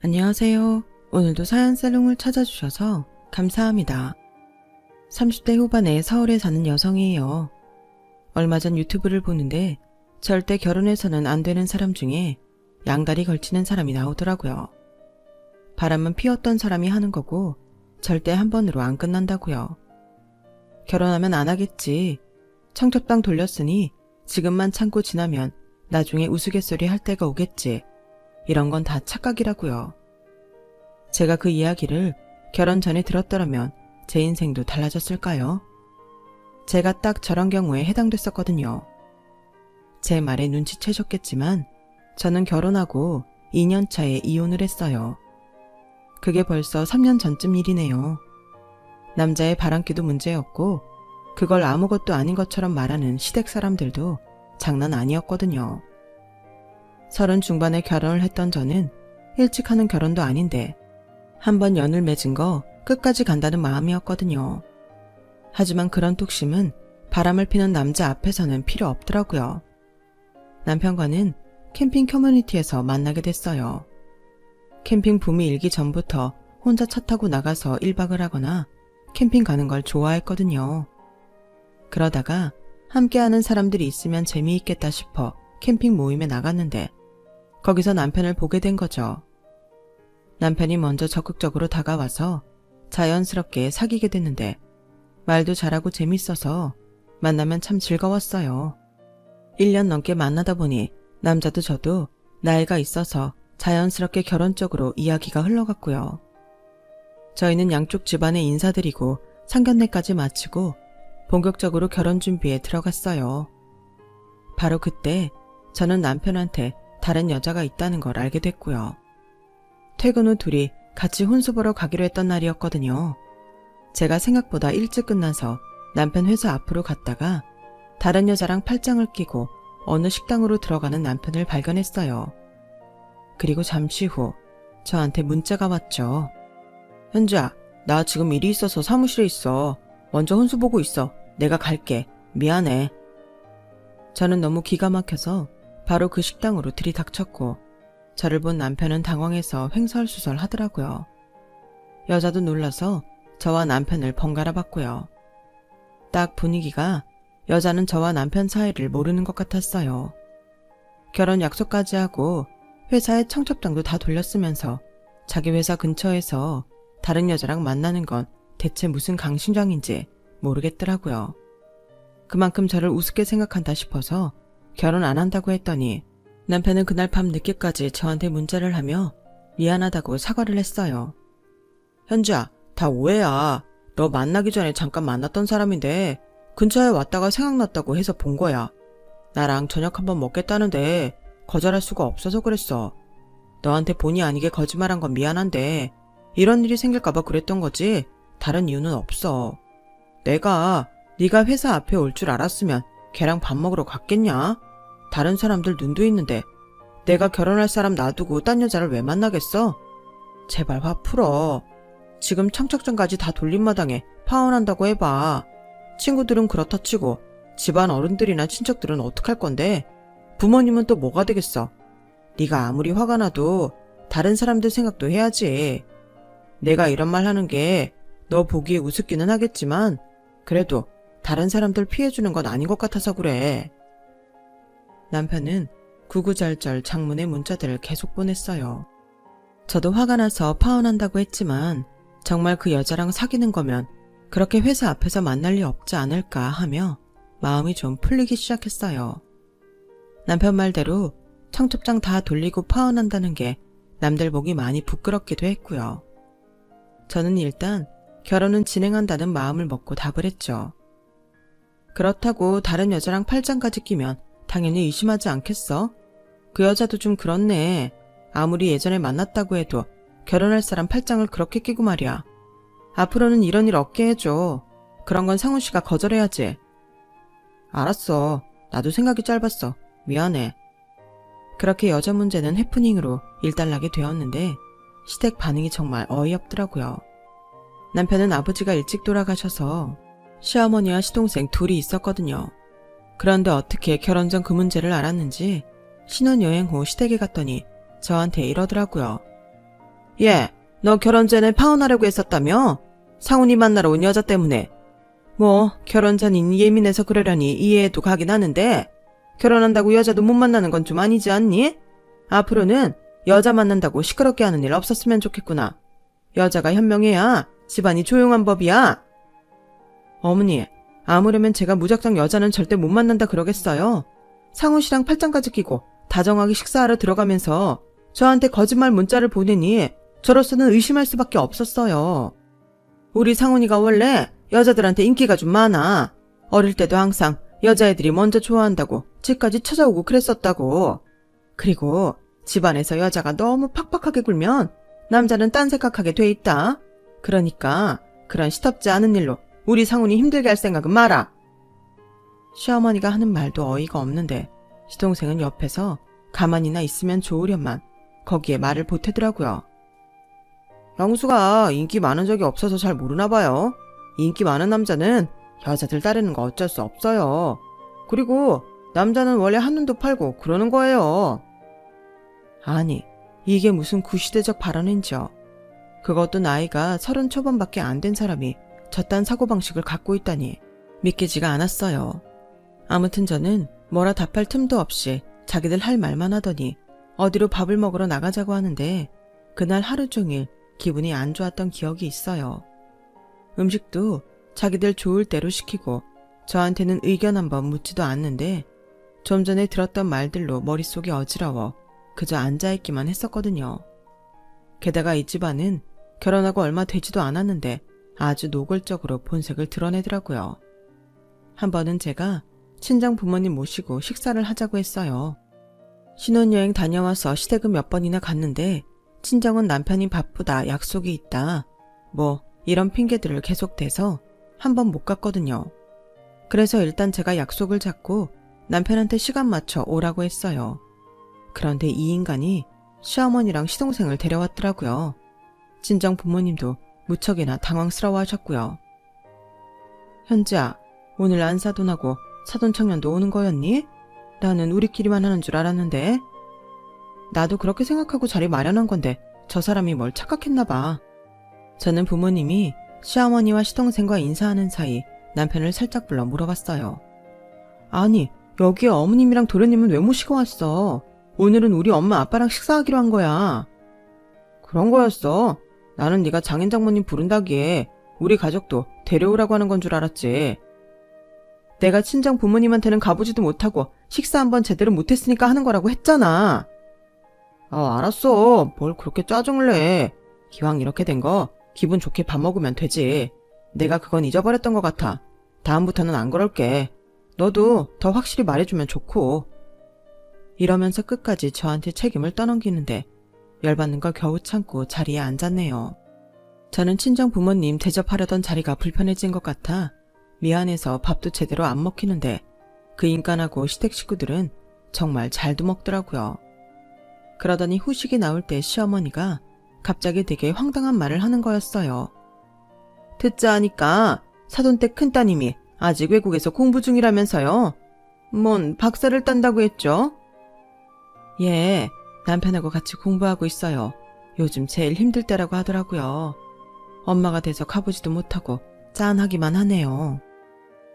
안녕하세요. 오늘도 사연살롱을 찾아주셔서 감사합니다. 30대 후반에 서울에 사는 여성이에요. 얼마 전 유튜브를 보는데 절대 결혼해서는 안 되는 사람 중에 양다리 걸치는 사람이 나오더라고요. 바람은 피웠던 사람이 하는 거고 절대 한 번으로 안 끝난다고요. 결혼하면 안 하겠지. 청첩장 돌렸으니 지금만 참고 지나면 나중에 우스갯소리 할 때가 오겠지. 이런 건 다 착각이라고요. 제가 그 이야기를 결혼 전에 들었더라면 제 인생도 달라졌을까요? 제가 딱 저런 경우에 해당됐었거든요. 제 말에 눈치채셨겠지만 저는 결혼하고 2년 차에 이혼을 했어요. 그게 벌써 3년 전쯤 일이네요. 남자의 바람기도 문제였고 그걸 아무것도 아닌 것처럼 말하는 시댁 사람들도 장난 아니었거든요. 30 중반에 결혼을 했던 저는 일찍 하는 결혼도 아닌데 한번 연을 맺은 거 끝까지 간다는 마음이었거든요. 하지만 그런 뚝심은 바람을 피는 남자 앞에서는 필요 없더라고요. 남편과는 캠핑 커뮤니티에서 만나게 됐어요. 캠핑 붐이 일기 전부터 혼자 차 타고 나가서 1박을 하거나 캠핑 가는 걸 좋아했거든요. 그러다가 함께하는 사람들이 있으면 재미있겠다 싶어 캠핑 모임에 나갔는데 거기서 남편을 보게 된 거죠. 남편이 먼저 적극적으로 다가와서 자연스럽게 사귀게 됐는데 말도 잘하고 재밌어서 만나면 참 즐거웠어요. 1년 넘게 만나다 보니 남자도 저도 나이가 있어서 자연스럽게 결혼 쪽으로 이야기가 흘러갔고요. 저희는 양쪽 집안에 인사드리고 상견례까지 마치고 본격적으로 결혼 준비에 들어갔어요. 바로 그때 저는 남편한테 다른 여자가 있다는 걸 알게 됐고요. 퇴근 후 둘이 같이 혼수 보러 가기로 했던 날이었거든요. 제가 생각보다 일찍 끝나서 남편 회사 앞으로 갔다가 다른 여자랑 팔짱을 끼고 어느 식당으로 들어가는 남편을 발견했어요. 그리고 잠시 후 저한테 문자가 왔죠. 현주야, 나 지금 일이 있어서 사무실에 있어. 먼저 혼수 보고 있어. 내가 갈게. 미안해. 저는 너무 기가 막혀서 바로 그 식당으로 들이닥쳤고 저를 본 남편은 당황해서 횡설수설 하더라고요. 여자도 놀라서 저와 남편을 번갈아 봤고요. 딱 분위기가 여자는 저와 남편 사이를 모르는 것 같았어요. 결혼 약속까지 하고 회사에 청첩장도 다 돌렸으면서 자기 회사 근처에서 다른 여자랑 만나는 건 대체 무슨 강심장인지 모르겠더라고요. 그만큼 저를 우습게 생각한다 싶어서 결혼 안 한다고 했더니 남편은 그날 밤 늦게까지 저한테 문자를 하며 미안하다고 사과를 했어요. 현주야, 다 오해야. 너 만나기 전에 잠깐 만났던 사람인데 근처에 왔다가 생각났다고 해서 본 거야. 나랑 저녁 한번 먹겠다는데 거절할 수가 없어서 그랬어. 너한테 본의 아니게 거짓말한 건 미안한데 이런 일이 생길까봐 그랬던 거지 다른 이유는 없어. 내가 네가 회사 앞에 올 줄 알았으면 걔랑 밥 먹으러 갔겠냐? 다른 사람들 눈도 있는데 내가 결혼할 사람 놔두고 딴 여자를 왜 만나겠어? 제발 화 풀어. 지금 청첩장까지 다 돌린 마당에 파혼한다고 해봐. 친구들은 그렇다 치고 집안 어른들이나 친척들은 어떡할 건데 부모님은 또 뭐가 되겠어. 네가 아무리 화가 나도 다른 사람들 생각도 해야지. 내가 이런 말 하는 게 너 보기에 우습기는 하겠지만 그래도 다른 사람들 피해주는 건 아닌 것 같아서 그래. 남편은 구구절절 장문의 문자들을 계속 보냈어요. 저도 화가 나서 파혼한다고 했지만 정말 그 여자랑 사귀는 거면 그렇게 회사 앞에서 만날 리 없지 않을까 하며 마음이 좀 풀리기 시작했어요. 남편 말대로 청첩장 다 돌리고 파혼한다는 게 남들 보기 많이 부끄럽기도 했고요. 저는 일단 결혼은 진행한다는 마음을 먹고 답을 했죠. 그렇다고 다른 여자랑 팔짱까지 끼면 당연히 의심하지 않겠어? 그 여자도 좀 그렇네. 아무리 예전에 만났다고 해도 결혼할 사람 팔짱을 그렇게 끼고 말이야. 앞으로는 이런 일 없게 해줘. 그런 건 상훈 씨가 거절해야지. 알았어. 나도 생각이 짧았어. 미안해. 그렇게 여자 문제는 해프닝으로 일단락이 되었는데 시댁 반응이 정말 어이없더라고요. 남편은 아버지가 일찍 돌아가셔서 시어머니와 시동생 둘이 있었거든요. 그런데 어떻게 결혼 전 그 문제를 알았는지 신혼여행 후 시댁에 갔더니 저한테 이러더라고요. 얘, 너 결혼 전에 파혼하려고 했었다며? 상훈이 만나러 온 여자 때문에. 뭐 결혼 전이니 예민해서 그러려니 이해해도 가긴 하는데 결혼한다고 여자도 못 만나는 건 좀 아니지 않니? 앞으로는 여자 만난다고 시끄럽게 하는 일 없었으면 좋겠구나. 여자가 현명해야 집안이 조용한 법이야. 어머니, 아무려면 제가 무작정 여자는 절대 못 만난다 그러겠어요. 상훈 씨랑 팔짱까지 끼고 다정하게 식사하러 들어가면서 저한테 거짓말 문자를 보내니 저로서는 의심할 수밖에 없었어요. 우리 상훈이가 원래 여자들한테 인기가 좀 많아. 어릴 때도 항상 여자애들이 먼저 좋아한다고 집까지 찾아오고 그랬었다고. 그리고 집안에서 여자가 너무 팍팍하게 굴면 남자는 딴 생각하게 돼 있다. 그러니까 그런 시덥지 않은 일로 우리 상훈이 힘들게 할 생각은 마라. 시어머니가 하는 말도 어이가 없는데 시동생은 옆에서 가만히나 있으면 좋으련만 거기에 말을 보태더라고요. 영수가 인기 많은 적이 없어서 잘 모르나 봐요. 인기 많은 남자는 여자들 따르는 거 어쩔 수 없어요. 그리고 남자는 원래 한눈도 팔고 그러는 거예요. 아니, 이게 무슨 구시대적 발언인지요. 그것도 나이가 30 초반밖에 안 된 사람이 저딴 사고방식을 갖고 있다니 믿기지가 않았어요. 아무튼 저는 뭐라 답할 틈도 없이 자기들 할 말만 하더니 어디로 밥을 먹으러 나가자고 하는데 그날 하루 종일 기분이 안 좋았던 기억이 있어요. 음식도 자기들 좋을 대로 시키고 저한테는 의견 한번 묻지도 않는데 좀 전에 들었던 말들로 머릿속이 어지러워 그저 앉아있기만 했었거든요. 게다가 이 집안은 결혼하고 얼마 되지도 않았는데 아주 노골적으로 본색을 드러내더라고요. 한 번은 제가 친정 부모님 모시고 식사를 하자고 했어요. 신혼여행 다녀와서 시댁을 몇 번이나 갔는데 친정은 남편이 바쁘다, 약속이 있다, 뭐 이런 핑계들을 계속 대서 한 번 못 갔거든요. 그래서 일단 제가 약속을 잡고 남편한테 시간 맞춰 오라고 했어요. 그런데 이 인간이 시어머니랑 시동생을 데려왔더라고요. 친정 부모님도 무척이나 당황스러워하셨고요. 현지야, 오늘 안사돈하고 사돈 청년도 오는 거였니? 나는 우리끼리만 하는 줄 알았는데. 나도 그렇게 생각하고 자리 마련한 건데 저 사람이 뭘 착각했나 봐. 저는 부모님이 시어머니와 시동생과 인사하는 사이 남편을 살짝 불러 물어봤어요. 아니, 여기에 어머님이랑 도련님은 왜 모시고 왔어? 오늘은 우리 엄마 아빠랑 식사하기로 한 거야. 그런 거였어. 나는 네가 장인 장모님 부른다기에 우리 가족도 데려오라고 하는 건 줄 알았지. 내가 친정 부모님한테는 가보지도 못하고 식사 한번 제대로 못했으니까 하는 거라고 했잖아. 알았어. 뭘 그렇게 짜증을 내. 기왕 이렇게 된 거 기분 좋게 밥 먹으면 되지. 내가 그건 잊어버렸던 것 같아. 다음부터는 안 그럴게. 너도 더 확실히 말해주면 좋고. 이러면서 끝까지 저한테 책임을 떠넘기는데 열받는 걸 겨우 참고 자리에 앉았네요. 저는 친정 부모님 대접하려던 자리가 불편해진 것 같아 미안해서 밥도 제대로 안 먹히는데 그 인간하고 시댁 식구들은 정말 잘도 먹더라고요. 그러더니 후식이 나올 때 시어머니가 갑자기 되게 황당한 말을 하는 거였어요. 듣자 하니까 사돈댁 큰따님이 아직 외국에서 공부 중이라면서요. 뭔 박사를 딴다고 했죠? 예, 남편하고 같이 공부하고 있어요. 요즘 제일 힘들 때라고 하더라고요. 엄마가 돼서 가보지도 못하고 짠하기만 하네요.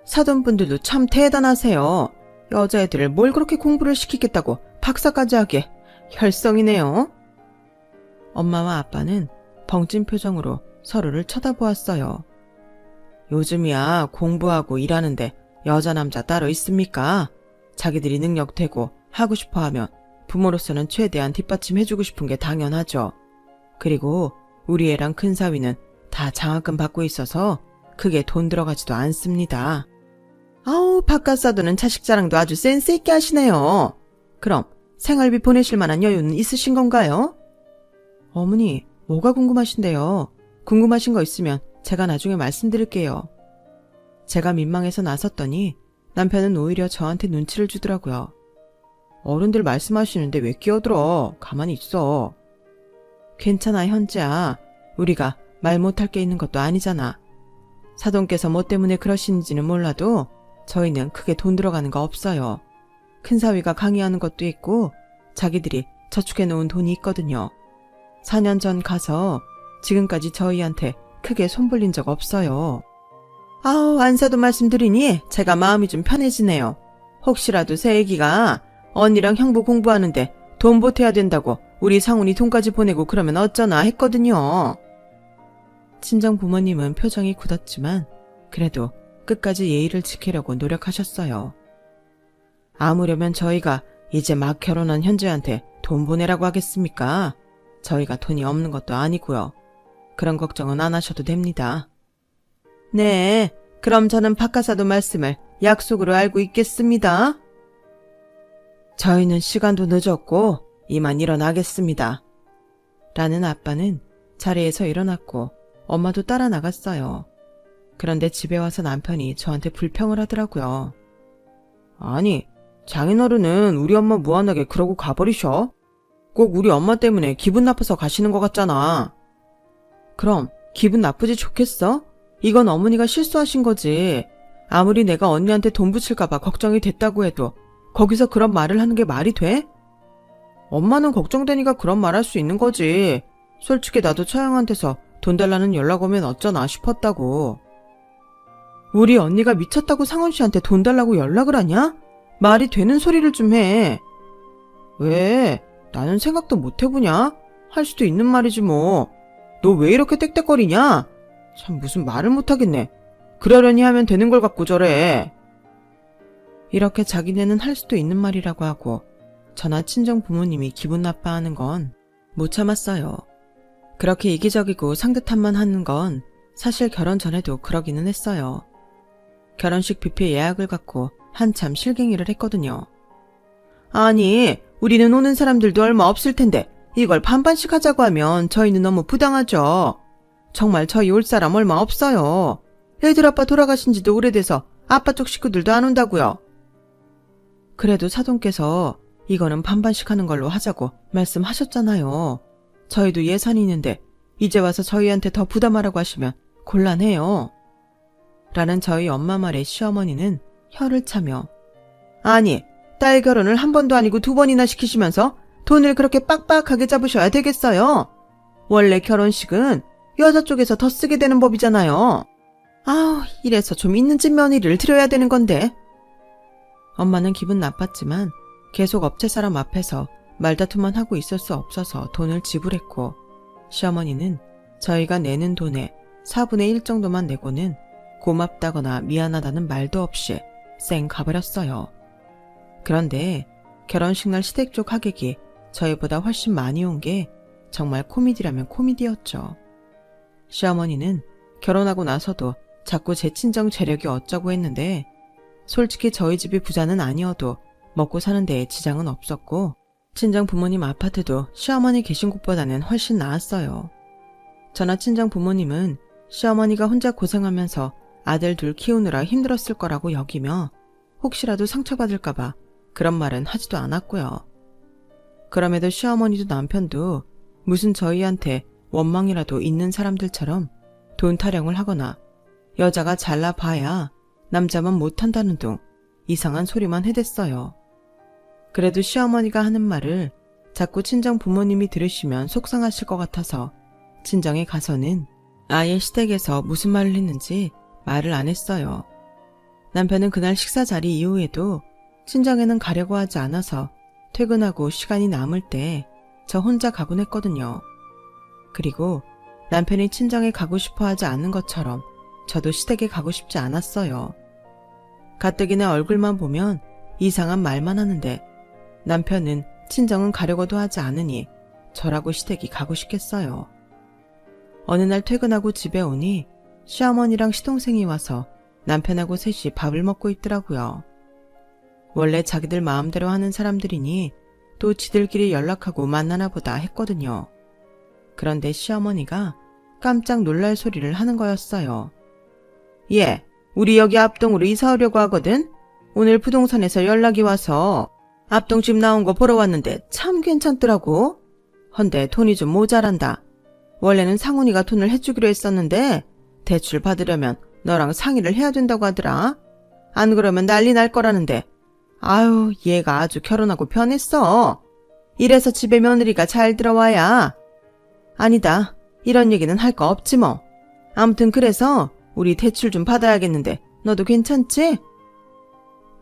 사돈분들도 참 대단하세요. 여자애들을 뭘 그렇게 공부를 시키겠다고 박사까지 하게. 혈성이네요. 엄마와 아빠는 벙찐 표정으로 서로를 쳐다보았어요. 요즘이야 공부하고 일하는데 여자 남자 따로 있습니까? 자기들이 능력되고 하고 싶어하면 부모로서는 최대한 뒷받침해주고 싶은 게 당연하죠. 그리고 우리 애랑 큰 사위는 다 장학금 받고 있어서 크게 돈 들어가지도 않습니다. 아우, 바깥 사돈은 자식 자랑도 아주 센스 있게 하시네요. 그럼 생활비 보내실 만한 여유는 있으신 건가요? 어머니, 뭐가 궁금하신데요? 궁금하신 거 있으면 제가 나중에 말씀드릴게요. 제가 민망해서 나섰더니 남편은 오히려 저한테 눈치를 주더라고요. 어른들 말씀하시는데 왜 끼어들어? 가만히 있어. 괜찮아, 현지야. 우리가 말 못할 게 있는 것도 아니잖아. 사돈께서 뭐 때문에 그러시는지는 몰라도 저희는 크게 돈 들어가는 거 없어요. 큰사위가 강의하는 것도 있고 자기들이 저축해놓은 돈이 있거든요. 4년 전 가서 지금까지 저희한테 크게 손불린 적 없어요. 아우, 안사도 말씀드리니 제가 마음이 좀 편해지네요. 혹시라도 새 애기가 언니랑 형부 공부하는데 돈 보태야 된다고 우리 상훈이 돈까지 보내고 그러면 어쩌나 했거든요. 친정 부모님은 표정이 굳었지만 그래도 끝까지 예의를 지키려고 노력하셨어요. 아무려면 저희가 이제 막 결혼한 현주한테 돈 보내라고 하겠습니까? 저희가 돈이 없는 것도 아니고요. 그런 걱정은 안 하셔도 됩니다. 네, 그럼 저는 박하사도 말씀을 약속으로 알고 있겠습니다. 저희는 시간도 늦었고 이만 일어나겠습니다. 라는 아빠는 자리에서 일어났고 엄마도 따라 나갔어요. 그런데 집에 와서 남편이 저한테 불평을 하더라고요. 아니, 장인어른은 우리 엄마 무한하게 그러고 가버리셔? 꼭 우리 엄마 때문에 기분 나빠서 가시는 것 같잖아. 그럼 기분 나쁘지 좋겠어? 이건 어머니가 실수하신 거지. 아무리 내가 언니한테 돈 붙일까봐 걱정이 됐다고 해도 거기서 그런 말을 하는 게 말이 돼? 엄마는 걱정되니까 그런 말 할 수 있는 거지. 솔직히 나도 처형한테서 돈 달라는 연락 오면 어쩌나 싶었다고. 우리 언니가 미쳤다고 상훈 씨한테 돈 달라고 연락을 하냐? 말이 되는 소리를 좀 해. 왜? 나는 생각도 못 해보냐? 할 수도 있는 말이지 뭐. 너 왜 이렇게 떽떽거리냐? 참 무슨 말을 못하겠네. 그러려니 하면 되는 걸 갖고 저래. 이렇게 자기네는 할 수도 있는 말이라고 하고 저나 친정 부모님이 기분 나빠하는 건 못 참았어요. 그렇게 이기적이고 상대탐만 하는 건 사실 결혼 전에도 그러기는 했어요. 결혼식 뷔페 예약을 갖고 한참 실갱이를 했거든요. 아니, 우리는 오는 사람들도 얼마 없을 텐데 이걸 반반씩 하자고 하면 저희는 너무 부당하죠. 정말 저희 올 사람 얼마 없어요. 애들 아빠 돌아가신 지도 오래돼서 아빠 쪽 식구들도 안 온다고요. 그래도 사돈께서 이거는 반반씩 하는 걸로 하자고 말씀하셨잖아요. 저희도 예산이 있는데 이제 와서 저희한테 더 부담하라고 하시면 곤란해요. 라는 저희 엄마 말에 시어머니는 혀를 차며 아니, 딸 결혼을 한 번도 아니고 2번이나 시키시면서 돈을 그렇게 빡빡하게 잡으셔야 되겠어요. 원래 결혼식은 여자 쪽에서 더 쓰게 되는 법이잖아요. 아우, 이래서 좀 있는 집 며느리를 드려야 되는 건데. 엄마는 기분 나빴지만 계속 업체 사람 앞에서 말다툼만 하고 있을 수 없어서 돈을 지불했고 시어머니는 저희가 내는 돈의 4분의 1 정도만 내고는 고맙다거나 미안하다는 말도 없이 쌩 가버렸어요. 그런데 결혼식 날 시댁 쪽 하객이 저희보다 훨씬 많이 온 게 정말 코미디라면 코미디였죠. 시어머니는 결혼하고 나서도 자꾸 제 친정 재력이 어쩌고 했는데 솔직히 저희 집이 부자는 아니어도 먹고 사는 데에 지장은 없었고 친정 부모님 아파트도 시어머니 계신 곳보다는 훨씬 나았어요. 저나 친정 부모님은 시어머니가 혼자 고생하면서 아들 둘 키우느라 힘들었을 거라고 여기며 혹시라도 상처받을까봐 그런 말은 하지도 않았고요. 그럼에도 시어머니도 남편도 무슨 저희한테 원망이라도 있는 사람들처럼 돈 타령을 하거나 여자가 잘나봐야 남자만 못한다는 둥 이상한 소리만 해댔어요. 그래도 시어머니가 하는 말을 자꾸 친정 부모님이 들으시면 속상하실 것 같아서 친정에 가서는 아예 시댁에서 무슨 말을 했는지 말을 안 했어요. 남편은 그날 식사 자리 이후에도 친정에는 가려고 하지 않아서 퇴근하고 시간이 남을 때 저 혼자 가곤 했거든요. 그리고 남편이 친정에 가고 싶어 하지 않는 것처럼 저도 시댁에 가고 싶지 않았어요. 가뜩이나 얼굴만 보면 이상한 말만 하는데 남편은 친정은 가려고도 하지 않으니 저라고 시댁이 가고 싶겠어요. 어느 날 퇴근하고 집에 오니 시어머니랑 시동생이 와서 남편하고 셋이 밥을 먹고 있더라고요. 원래 자기들 마음대로 하는 사람들이니 또 지들끼리 연락하고 만나나 보다 했거든요. 그런데 시어머니가 깜짝 놀랄 소리를 하는 거였어요. 예, 우리 여기 앞동으로 이사 오려고 하거든? 오늘 부동산에서 연락이 와서 앞동집 나온 거 보러 왔는데 참 괜찮더라고. 헌데 돈이 좀 모자란다. 원래는 상훈이가 돈을 해주기로 했었는데 대출 받으려면 너랑 상의를 해야 된다고 하더라. 안 그러면 난리 날 거라는데 아유, 얘가 아주 결혼하고 변했어. 이래서 집에 며느리가 잘 들어와야. 아니다. 이런 얘기는 할 거 없지 뭐. 아무튼 그래서 우리 대출 좀 받아야겠는데 너도 괜찮지?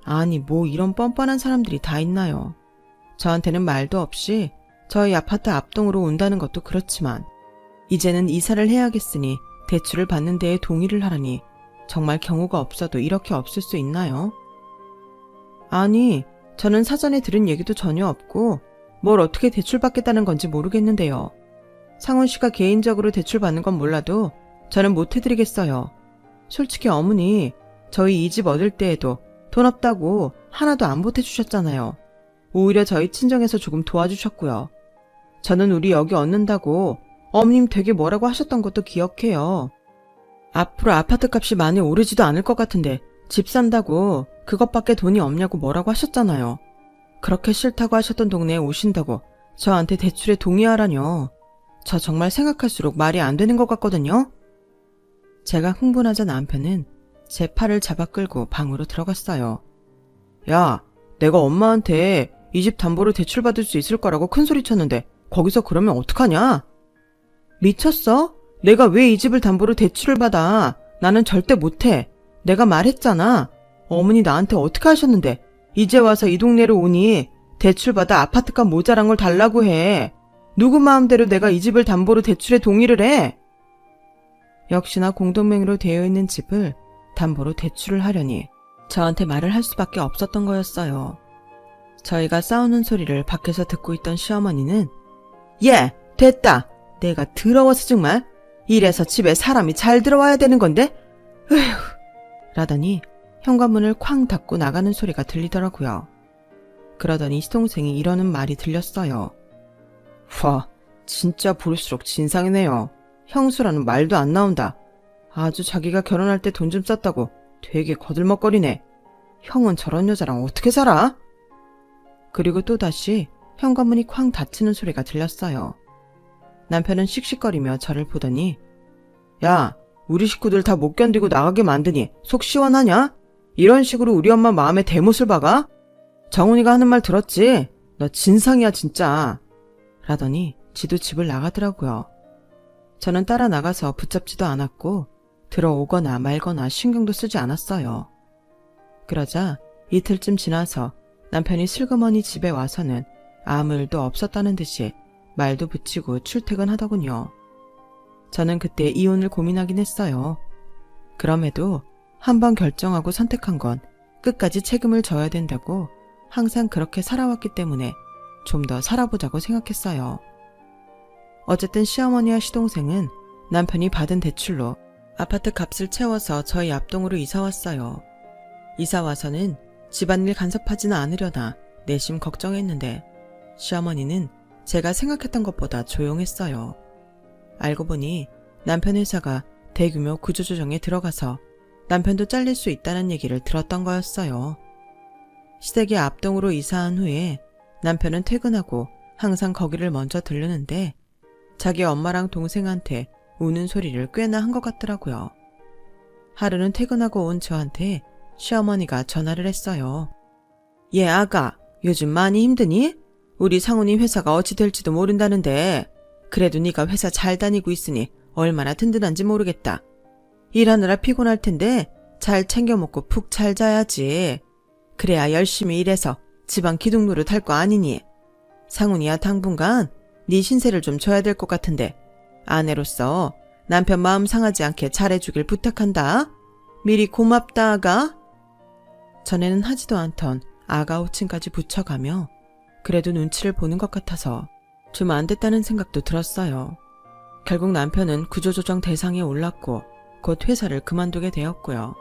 아니 뭐 이런 뻔뻔한 사람들이 다 있나요. 저한테는 말도 없이 저희 아파트 앞동으로 온다는 것도 그렇지만 이제는 이사를 해야겠으니 대출을 받는 데에 동의를 하라니 정말 경우가 없어도 이렇게 없을 수 있나요? 아니 저는 사전에 들은 얘기도 전혀 없고 뭘 어떻게 대출받겠다는 건지 모르겠는데요. 상훈 씨가 개인적으로 대출받는 건 몰라도 저는 못 해드리겠어요. 솔직히 어머니 저희 이 집 얻을 때에도 돈 없다고 하나도 안 보태주셨잖아요. 오히려 저희 친정에서 조금 도와주셨고요. 저는 우리 여기 얻는다고 어머님 되게 뭐라고 하셨던 것도 기억해요. 앞으로 아파트 값이 많이 오르지도 않을 것 같은데 집 산다고 그것밖에 돈이 없냐고 뭐라고 하셨잖아요. 그렇게 싫다고 하셨던 동네에 오신다고 저한테 대출에 동의하라뇨. 저 정말 생각할수록 말이 안 되는 것 같거든요. 제가 흥분하자 남편은 제 팔을 잡아 끌고 방으로 들어갔어요. 야, 내가 엄마한테 이 집 담보로 대출받을 수 있을 거라고 큰소리 쳤는데 거기서 그러면 어떡하냐? 미쳤어? 내가 왜 이 집을 담보로 대출을 받아? 나는 절대 못해. 내가 말했잖아. 어머니 나한테 어떻게 하셨는데 이제 와서 이 동네로 오니 대출받아 아파트값 모자란 걸 달라고 해. 누구 마음대로 내가 이 집을 담보로 대출에 동의를 해? 역시나 공동명의로 되어 있는 집을 담보로 대출을 하려니 저한테 말을 할 수밖에 없었던 거였어요. 저희가 싸우는 소리를 밖에서 듣고 있던 시어머니는 예, 됐다. 내가 더러워서 정말. 이래서 집에 사람이 잘 들어와야 되는 건데? 으휴 라더니 현관문을 쾅 닫고 나가는 소리가 들리더라고요. 그러더니 시동생이 이러는 말이 들렸어요. 와, 진짜 볼수록 진상이네요. 형수라는 말도 안 나온다. 아주 자기가 결혼할 때 돈 좀 썼다고 되게 거들먹거리네. 형은 저런 여자랑 어떻게 살아? 그리고 또다시 현관문이 쾅 닫히는 소리가 들렸어요. 남편은 씩씩거리며 저를 보더니 야, 우리 식구들 다 못 견디고 나가게 만드니 속 시원하냐? 이런 식으로 우리 엄마 마음에 대못을 박아? 정훈이가 하는 말 들었지? 너 진상이야 진짜. 라더니 지도 집을 나가더라고요. 저는 따라 나가서 붙잡지도 않았고 들어오거나 말거나 신경도 쓰지 않았어요. 그러자 이틀쯤 지나서 남편이 슬그머니 집에 와서는 아무 일도 없었다는 듯이 말도 붙이고 출퇴근하더군요. 저는 그때 이혼을 고민하긴 했어요. 그럼에도 한번 결정하고 선택한 건 끝까지 책임을 져야 된다고 항상 그렇게 살아왔기 때문에 좀 더 살아보자고 생각했어요. 어쨌든 시어머니와 시동생은 남편이 받은 대출로 아파트 값을 채워서 저희 앞동으로 이사 왔어요. 이사 와서는 집안일 간섭하지는 않으려나 내심 걱정했는데 시어머니는 제가 생각했던 것보다 조용했어요. 알고 보니 남편 회사가 대규모 구조조정에 들어가서 남편도 잘릴 수 있다는 얘기를 들었던 거였어요. 시댁의 앞동으로 이사한 후에 남편은 퇴근하고 항상 거기를 먼저 들르는데 자기 엄마랑 동생한테 우는 소리를 꽤나 한 것 같더라고요. 하루는 퇴근하고 온 저한테 시어머니가 전화를 했어요. 얘 아가, 요즘 많이 힘드니? 우리 상훈이 회사가 어찌 될지도 모른다는데 그래도 네가 회사 잘 다니고 있으니 얼마나 든든한지 모르겠다. 일하느라 피곤할 텐데 잘 챙겨 먹고 푹 잘 자야지. 그래야 열심히 일해서 집안 기둥 노릇할 거 아니니. 상훈이야 당분간 네 신세를 좀 져야 될 것 같은데 아내로서 남편 마음 상하지 않게 잘해주길 부탁한다. 미리 고맙다 아가. 전에는 하지도 않던 아가 호칭까지 붙여가며 그래도 눈치를 보는 것 같아서 좀 안 됐다는 생각도 들었어요. 결국 남편은 구조조정 대상에 올랐고 곧 회사를 그만두게 되었고요.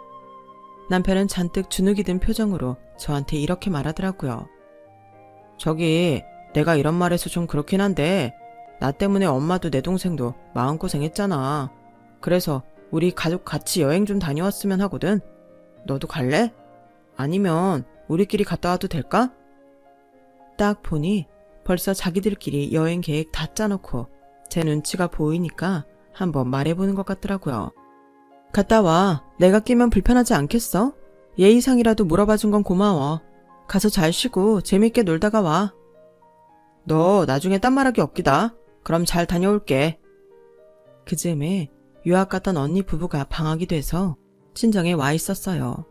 남편은 잔뜩 주눅이 든 표정으로 저한테 이렇게 말하더라고요. 저기 내가 이런 말해서 좀 그렇긴 한데 나 때문에 엄마도 내 동생도 마음고생했잖아. 그래서 우리 가족 같이 여행 좀 다녀왔으면 하거든. 너도 갈래? 아니면 우리끼리 갔다 와도 될까? 딱 보니 벌써 자기들끼리 여행 계획 다 짜놓고 제 눈치가 보이니까 한번 말해보는 것 같더라고요. 갔다 와. 내가 끼면 불편하지 않겠어? 예의상이라도 물어봐준 건 고마워. 가서 잘 쉬고 재밌게 놀다가 와. 너 나중에 딴 말하기 없기다. 그럼 잘 다녀올게. 그 즈음에 유학 갔던 언니 부부가 방학이 돼서 친정에 와 있었어요.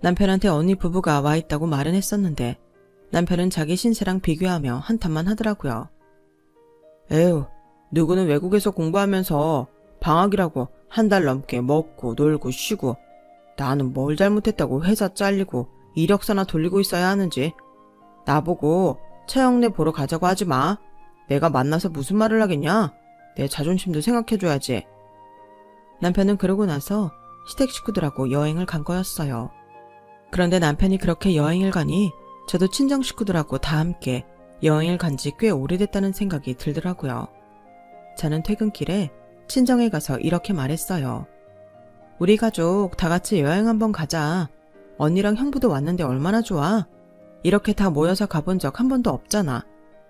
남편한테 언니 부부가 와 있다고 말은 했었는데 남편은 자기 신세랑 비교하며 한탄만 하더라고요. 에휴, 누구는 외국에서 공부하면서 방학이라고 한 달 넘게 먹고 놀고 쉬고 나는 뭘 잘못했다고 회사 잘리고 이력서나 돌리고 있어야 하는지. 나보고 최영래 보러 가자고 하지 마. 내가 만나서 무슨 말을 하겠냐? 내 자존심도 생각해줘야지. 남편은 그러고 나서 시댁 식구들하고 여행을 간 거였어요. 그런데 남편이 그렇게 여행을 가니 저도 친정 식구들하고 다 함께 여행을 간 지 꽤 오래됐다는 생각이 들더라고요. 저는 퇴근길에 친정에 가서 이렇게 말했어요. 우리 가족 다 같이 여행 한번 가자. 언니랑 형부도 왔는데 얼마나 좋아. 이렇게 다 모여서 가본 적 한 번도 없잖아.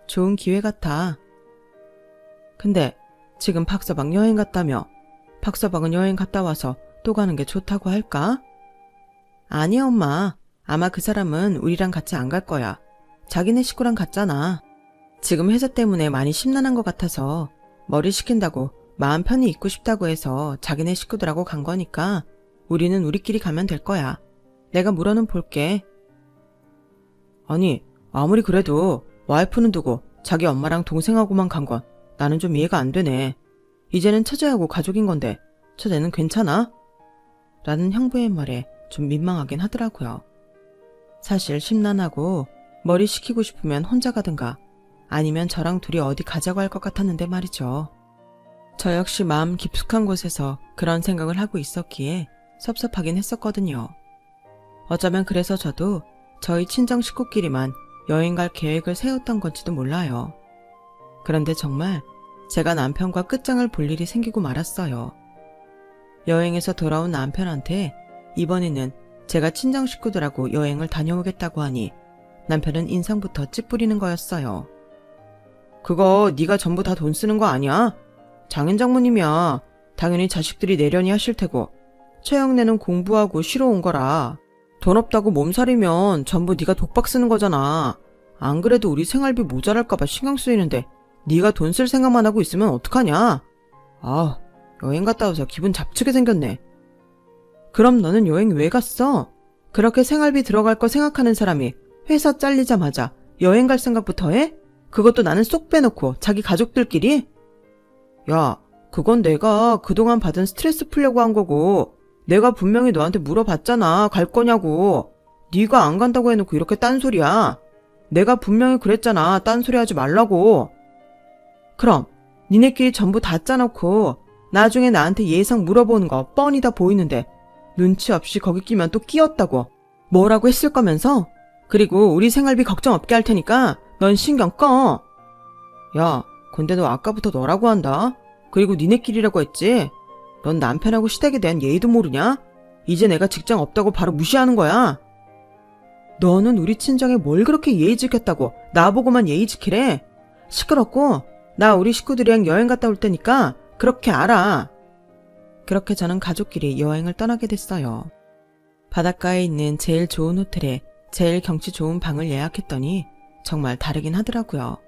좋은 기회 같아. 근데 지금 박서방 여행 갔다며. 박서방은 여행 갔다 와서 또 가는 게 좋다고 할까? 아니야 엄마. 아마 그 사람은 우리랑 같이 안 갈 거야. 자기네 식구랑 갔잖아. 지금 회사 때문에 많이 심란한 것 같아서 머리 식힌다고 마음 편히 있고 싶다고 해서 자기네 식구들하고 간 거니까 우리는 우리끼리 가면 될 거야. 내가 물어는 볼게. 아니, 아무리 그래도 와이프는 두고 자기 엄마랑 동생하고만 간 건 나는 좀 이해가 안 되네. 이제는 처제하고 가족인 건데 처제는 괜찮아? 라는 형부의 말에 좀 민망하긴 하더라고요. 사실 심란하고 머리 식히고 싶으면 혼자 가든가 아니면 저랑 둘이 어디 가자고 할 것 같았는데 말이죠. 저 역시 마음 깊숙한 곳에서 그런 생각을 하고 있었기에 섭섭하긴 했었거든요. 어쩌면 그래서 저도 저희 친정 식구끼리만 여행 갈 계획을 세웠던 건지도 몰라요. 그런데 정말 제가 남편과 끝장을 볼 일이 생기고 말았어요. 여행에서 돌아온 남편한테 이번에는 제가 친정 식구들하고 여행을 다녀오겠다고 하니 남편은 인상부터 찌푸리는 거였어요. 그거 네가 전부 다 돈 쓰는 거 아니야? 장인 장모님이야. 당연히 자식들이 내려니 하실 테고 최영래는 공부하고 쉬러 온 거라. 돈 없다고 몸살이면 전부 네가 독박 쓰는 거잖아. 안 그래도 우리 생활비 모자랄까 봐 신경 쓰이는데 네가 돈 쓸 생각만 하고 있으면 어떡하냐? 아, 여행 갔다 와서 기분 잡치게 생겼네. 그럼 너는 여행 왜 갔어? 그렇게 생활비 들어갈 거 생각하는 사람이 회사 잘리자마자 여행 갈 생각부터 해? 그것도 나는 쏙 빼놓고 자기 가족들끼리? 야, 그건 내가 그동안 받은 스트레스 풀려고 한 거고 내가 분명히 너한테 물어봤잖아. 갈 거냐고. 네가 안 간다고 해놓고 이렇게 딴소리야. 내가 분명히 그랬잖아. 딴소리 하지 말라고. 그럼 니네끼리 전부 다 짜놓고 나중에 나한테 예상 물어보는 거 뻔히 다 보이는데 눈치 없이 거기 끼면 또 끼었다고 뭐라고 했을 거면서? 그리고 우리 생활비 걱정 없게 할 테니까 넌 신경 꺼. 야, 근데 너 아까부터 너라고 한다. 그리고 니네끼리라고 했지. 넌 남편하고 시댁에 대한 예의도 모르냐? 이제 내가 직장 없다고 바로 무시하는 거야. 너는 우리 친정에 뭘 그렇게 예의 지켰다고 나보고만 예의 지키래. 시끄럽고 나 우리 식구들이랑 여행 갔다 올 테니까 그렇게 알아. 그렇게 저는 가족끼리 여행을 떠나게 됐어요. 바닷가에 있는 제일 좋은 호텔에 제일 경치 좋은 방을 예약했더니 정말 다르긴 하더라고요.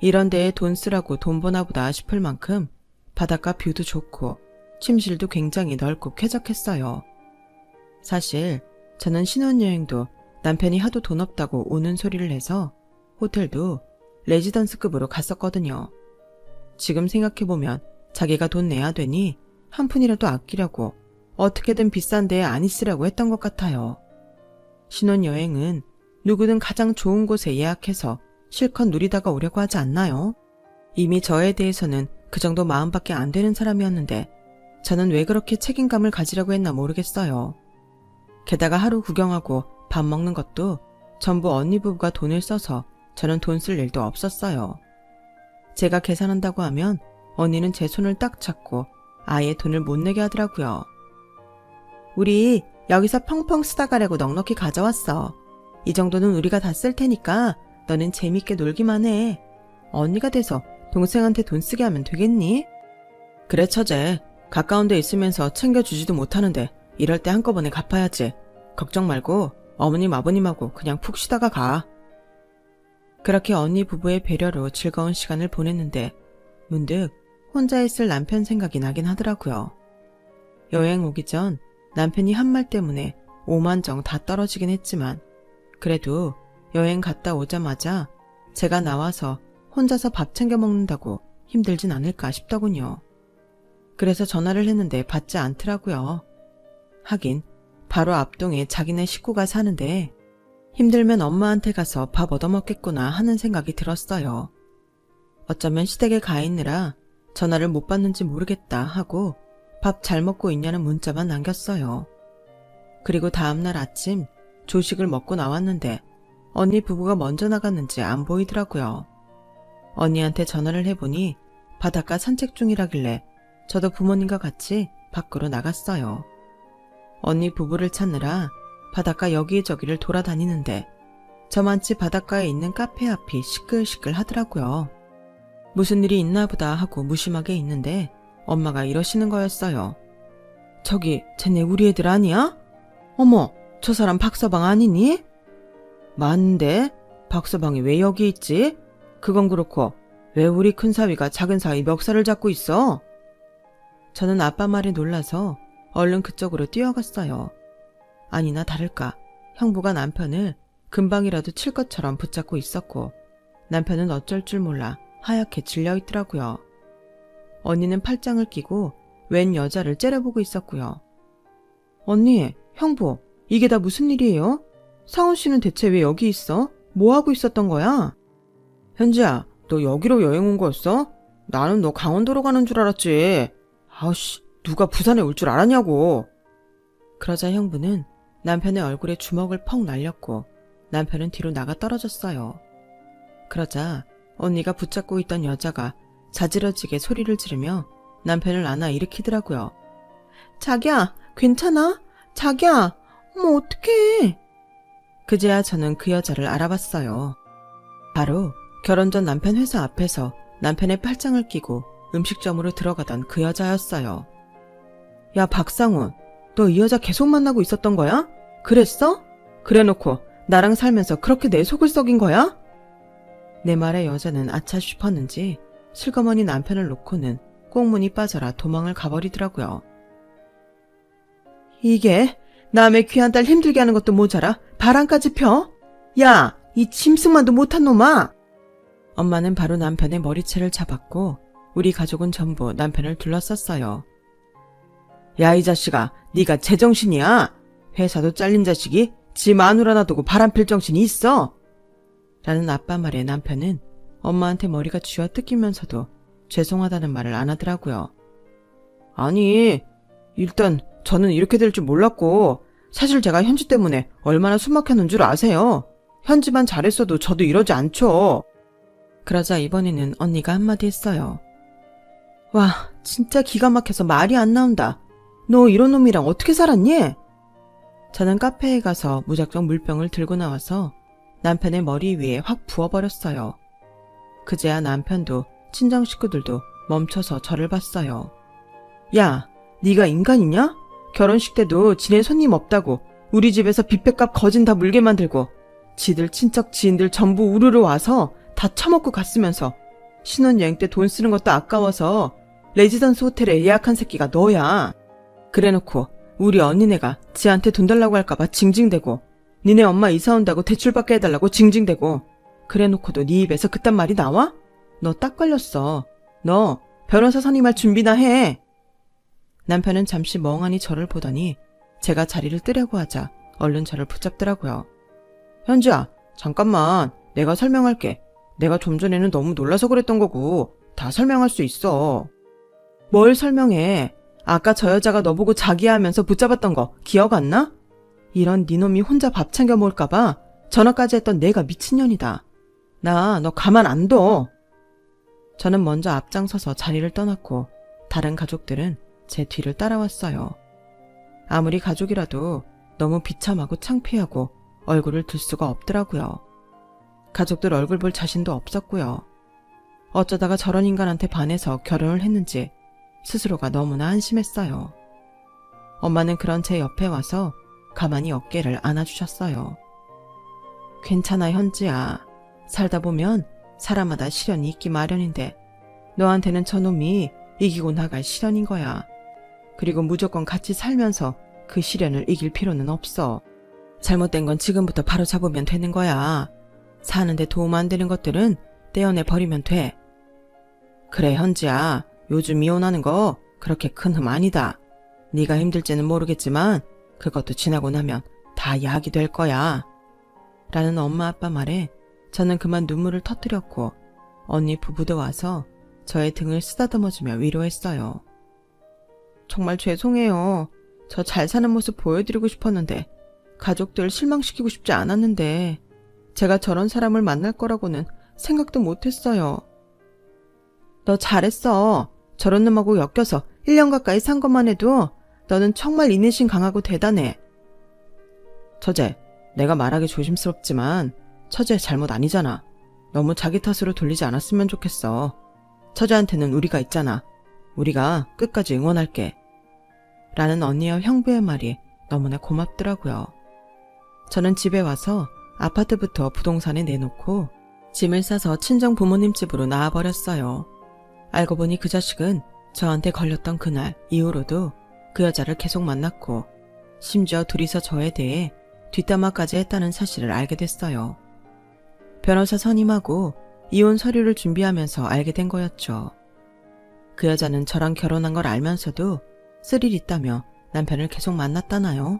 이런 데에 돈 쓰라고 돈 버나 보다 싶을 만큼 바닷가 뷰도 좋고 침실도 굉장히 넓고 쾌적했어요. 사실 저는 신혼여행도 남편이 하도 돈 없다고 우는 소리를 해서 호텔도 레지던스급으로 갔었거든요. 지금 생각해보면 자기가 돈 내야 되니 한 푼이라도 아끼려고 어떻게든 비싼 데에 안 있으라고 했던 것 같아요. 신혼여행은 누구든 가장 좋은 곳에 예약해서 실컷 누리다가 오려고 하지 않나요? 이미 저에 대해서는 그 정도 마음밖에 안 되는 사람이었는데 저는 왜 그렇게 책임감을 가지려고 했나 모르겠어요. 게다가 하루 구경하고 밥 먹는 것도 전부 언니 부부가 돈을 써서 저는 돈 쓸 일도 없었어요. 제가 계산한다고 하면 언니는 제 손을 딱 잡고 아예 돈을 못 내게 하더라고요. 우리 여기서 펑펑 쓰다 가려고 넉넉히 가져왔어. 이 정도는 우리가 다 쓸 테니까 너는 재밌게 놀기만 해. 언니가 돼서 동생한테 돈 쓰게 하면 되겠니? 그래 처제. 가까운 데 있으면서 챙겨주지도 못하는데 이럴 때 한꺼번에 갚아야지. 걱정 말고 어머님 아버님하고 그냥 푹 쉬다가 가. 그렇게 언니 부부의 배려로 즐거운 시간을 보냈는데 문득 혼자 있을 남편 생각이 나긴 하더라고요. 여행 오기 전 남편이 한 말 때문에 5만 정 다 떨어지긴 했지만 그래도 여행 갔다 오자마자 제가 나와서 혼자서 밥 챙겨 먹는다고 힘들진 않을까 싶더군요. 그래서 전화를 했는데 받지 않더라고요. 하긴 바로 앞동에 자기네 식구가 사는데 힘들면 엄마한테 가서 밥 얻어먹겠구나 하는 생각이 들었어요. 어쩌면 시댁에 가 있느라 전화를 못 받는지 모르겠다 하고 밥 잘 먹고 있냐는 문자만 남겼어요. 그리고 다음날 아침 조식을 먹고 나왔는데 언니 부부가 먼저 나갔는지 안 보이더라고요. 언니한테 전화를 해보니 바닷가 산책 중이라길래 저도 부모님과 같이 밖으로 나갔어요. 언니 부부를 찾느라 바닷가 여기저기를 돌아다니는데 저만치 바닷가에 있는 카페 앞이 시끌시끌 하더라고요. 무슨 일이 있나 보다 하고 무심하게 있는데 엄마가 이러시는 거였어요. 저기 쟤네 우리 애들 아니야? 어머, 저 사람 박서방 아니니? 맞는데 박서방이 왜 여기 있지? 그건 그렇고 왜 우리 큰사위가 작은사위 멱살을 잡고 있어? 저는 아빠 말에 놀라서 얼른 그쪽으로 뛰어갔어요. 아니나 다를까 형부가 남편을 금방이라도 칠 것처럼 붙잡고 있었고 남편은 어쩔 줄 몰라 하얗게 질려있더라고요. 언니는 팔짱을 끼고 웬 여자를 째려보고 있었고요. 언니, 형부, 이게 다 무슨 일이에요? 상훈 씨는 대체 왜 여기 있어? 뭐 하고 있었던 거야? 현지야, 너 여기로 여행 온 거였어? 나는 너 강원도로 가는 줄 알았지. 아우씨, 누가 부산에 올 줄 알았냐고. 그러자 형부는 남편의 얼굴에 주먹을 펑 날렸고 남편은 뒤로 나가 떨어졌어요. 그러자 언니가 붙잡고 있던 여자가 자지러지게 소리를 지르며 남편을 안아 일으키더라고요. 자기야, 괜찮아? 자기야, 어머 어떡해. 그제야 저는 그 여자를 알아봤어요. 바로 결혼 전 남편 회사 앞에서 남편의 팔짱을 끼고 음식점으로 들어가던 그 여자였어요. 야, 박상훈, 너 이 여자 계속 만나고 있었던 거야? 그랬어? 그래놓고 나랑 살면서 그렇게 내 속을 썩인 거야? 내 말에 여자는 아차 싶었는지 슬그머니 남편을 놓고는 꽁문이 빠져라 도망을 가버리더라고요. 이게 남의 귀한 딸 힘들게 하는 것도 모자라 바람까지 펴? 야, 이 짐승만도 못한 놈아! 엄마는 바로 남편의 머리채를 잡았고 우리 가족은 전부 남편을 둘러쌌어요. 야, 이 자식아, 네가 제정신이야? 회사도 잘린 자식이 지 마누라 놔두고 바람필 정신이 있어? 라는 아빠 말에 남편은 엄마한테 머리가 쥐어 뜯기면서도 죄송하다는 말을 안 하더라고요. 아니, 일단 저는 이렇게 될 줄 몰랐고 사실 제가 현지 때문에 얼마나 숨막혔는 줄 아세요? 현지만 잘했어도 저도 이러지 않죠. 그러자 이번에는 언니가 한마디 했어요. 와, 진짜 기가 막혀서 말이 안 나온다. 너 이런 놈이랑 어떻게 살았니? 저는 카페에 가서 무작정 물병을 들고 나와서 남편의 머리 위에 확 부어버렸어요. 그제야 남편도 친정 식구들도 멈춰서 저를 봤어요. 야, 네가 인간이냐? 결혼식 때도 지네 손님 없다고 우리 집에서 뷔페값 거진 다 물게 만들고 지들 친척 지인들 전부 우르르 와서 다 처먹고 갔으면서 신혼여행 때 돈 쓰는 것도 아까워서 레지던스 호텔에 예약한 새끼가 너야. 그래놓고 우리 언니네가 지한테 돈 달라고 할까봐 징징대고 니네 엄마 이사 온다고 대출받게 해달라고 징징대고 그래놓고도 네 입에서 그딴 말이 나와? 너 딱 걸렸어. 너 변호사 선임할 준비나 해. 남편은 잠시 멍하니 저를 보더니 제가 자리를 뜨려고 하자 얼른 저를 붙잡더라고요. 현지야, 잠깐만. 내가 설명할게. 내가 좀 전에는 너무 놀라서 그랬던 거고 다 설명할 수 있어. 뭘 설명해. 아까 저 여자가 너보고 자기야 하면서 붙잡았던 거 기억 안 나? 이런 니놈이 혼자 밥 챙겨 먹을까봐 전화까지 했던 내가 미친년이다. 나 너 가만 안 둬. 저는 먼저 앞장서서 자리를 떠났고 다른 가족들은 제 뒤를 따라왔어요. 아무리 가족이라도 너무 비참하고 창피하고 얼굴을 들 수가 없더라고요. 가족들 얼굴 볼 자신도 없었고요. 어쩌다가 저런 인간한테 반해서 결혼을 했는지 스스로가 너무나 한심했어요. 엄마는 그런 제 옆에 와서 가만히 어깨를 안아주셨어요. 괜찮아, 현지야. 살다 보면 사람마다 시련이 있기 마련인데 너한테는 저놈이 이기고 나갈 시련인 거야. 그리고 무조건 같이 살면서 그 시련을 이길 필요는 없어. 잘못된 건 지금부터 바로 잡으면 되는 거야. 사는데 도움 안 되는 것들은 떼어내 버리면 돼. 그래 현지야, 요즘 이혼하는 거 그렇게 큰 흠 아니다. 네가 힘들지는 모르겠지만 그것도 지나고 나면 다 약이 될 거야. 라는 엄마 아빠 말에 저는 그만 눈물을 터뜨렸고 언니 부부도 와서 저의 등을 쓰다듬어주며 위로했어요. 정말 죄송해요. 저 잘 사는 모습 보여드리고 싶었는데 가족들 실망시키고 싶지 않았는데 제가 저런 사람을 만날 거라고는 생각도 못했어요. 너 잘했어. 저런 놈하고 엮여서 1년 가까이 산 것만 해도 너는 정말 인내심 강하고 대단해. 처제, 내가 말하기 조심스럽지만 처제 잘못 아니잖아. 너무 자기 탓으로 돌리지 않았으면 좋겠어. 처제한테는 우리가 있잖아. 우리가 끝까지 응원할게. 라는 언니와 형부의 말이 너무나 고맙더라고요. 저는 집에 와서 아파트부터 부동산에 내놓고 짐을 싸서 친정 부모님 집으로 나와버렸어요. 알고 보니 그 자식은 저한테 걸렸던 그날 이후로도 그 여자를 계속 만났고 심지어 둘이서 저에 대해 뒷담화까지 했다는 사실을 알게 됐어요. 변호사 선임하고 이혼 서류를 준비하면서 알게 된 거였죠. 그 여자는 저랑 결혼한 걸 알면서도 스릴 있다며 남편을 계속 만났다나요?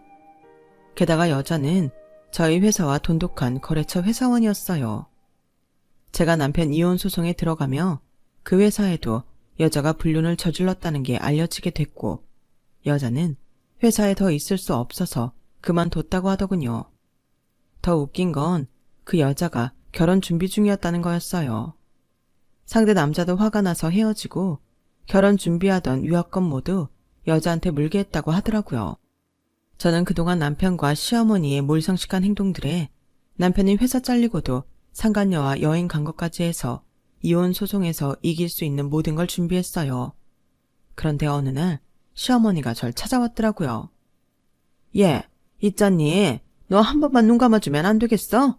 게다가 여자는 저희 회사와 돈독한 거래처 회사원이었어요. 제가 남편 이혼 소송에 들어가며 그 회사에도 여자가 불륜을 저질렀다는 게 알려지게 됐고 여자는 회사에 더 있을 수 없어서 그만뒀다고 하더군요. 더 웃긴 건 그 여자가 결혼 준비 중이었다는 거였어요. 상대 남자도 화가 나서 헤어지고 결혼 준비하던 유학권 모두 여자한테 물게 했다고 하더라고요. 저는 그동안 남편과 시어머니의 몰상식한 행동들에 남편이 회사 잘리고도 상간녀와 여행 간 것까지 해서 이혼 소송에서 이길 수 있는 모든 걸 준비했어요. 그런데 어느 날 시어머니가 절 찾아왔더라고요. 얘, 있잖니. 너 한 번만 눈 감아주면 안 되겠어?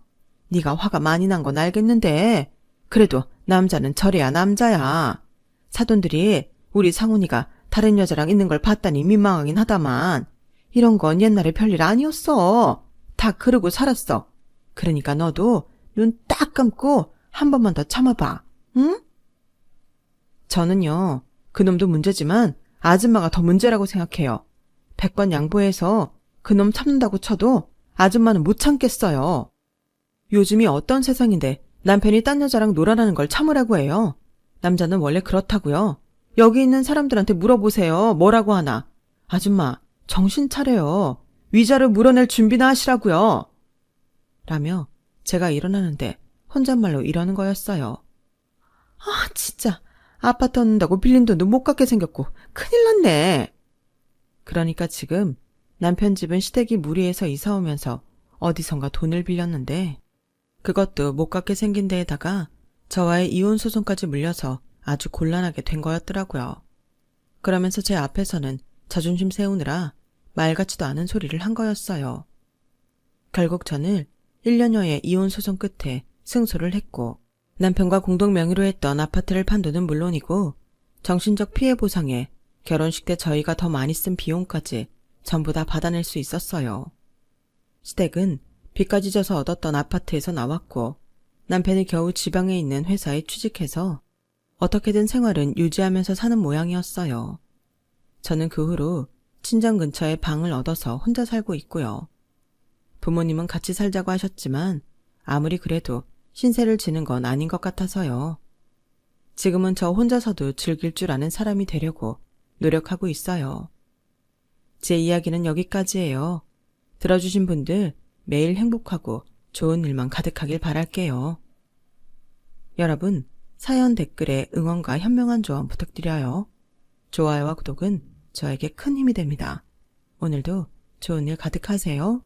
네가 화가 많이 난 건 알겠는데 그래도 남자는 저래야 남자야. 사돈들이 우리 상훈이가 다른 여자랑 있는 걸 봤다니 민망하긴 하다만 이런 건 옛날에 별일 아니었어. 다 그러고 살았어. 그러니까 너도 눈 딱 감고 한 번만 더 참아봐. 응? 저는요. 그놈도 문제지만 아줌마가 더 문제라고 생각해요. 100번 양보해서 그놈 참는다고 쳐도 아줌마는 못 참겠어요. 요즘이 어떤 세상인데 남편이 딴 여자랑 놀아나는 걸 참으라고 해요. 남자는 원래 그렇다고요. 여기 있는 사람들한테 물어보세요. 뭐라고 하나. 아줌마, 정신 차려요. 위자료 물어낼 준비나 하시라고요. 라며 제가 일어나는데 혼잣말로 이러는 거였어요. 아, 진짜. 아파트 얻는다고 빌린 돈도 못 갚게 생겼고 큰일 났네. 그러니까 지금 남편 집은 시댁이 무리해서 이사 오면서 어디선가 돈을 빌렸는데 그것도 못 갚게 생긴 데에다가 저와의 이혼 소송까지 물려서 아주 곤란하게 된 거였더라고요. 그러면서 제 앞에서는 자존심 세우느라 말 같지도 않은 소리를 한 거였어요. 결국 저는 1년여의 이혼 소송 끝에 승소를 했고 남편과 공동 명의로 했던 아파트를 판 돈은 물론이고 정신적 피해 보상에 결혼식 때 저희가 더 많이 쓴 비용까지 전부 다 받아낼 수 있었어요. 시댁은 빚까지 져서 얻었던 아파트에서 나왔고 남편이 겨우 지방에 있는 회사에 취직해서 어떻게든 생활은 유지하면서 사는 모양이었어요. 저는 그 후로 친정 근처에 방을 얻어서 혼자 살고 있고요. 부모님은 같이 살자고 하셨지만 아무리 그래도 신세를 지는 건 아닌 것 같아서요. 지금은 저 혼자서도 즐길 줄 아는 사람이 되려고 노력하고 있어요. 제 이야기는 여기까지예요. 들어주신 분들 매일 행복하고 좋은 일만 가득하길 바랄게요. 여러분, 사연 댓글에 응원과 현명한 조언 부탁드려요. 좋아요와 구독은 저에게 큰 힘이 됩니다. 오늘도 좋은 일 가득하세요.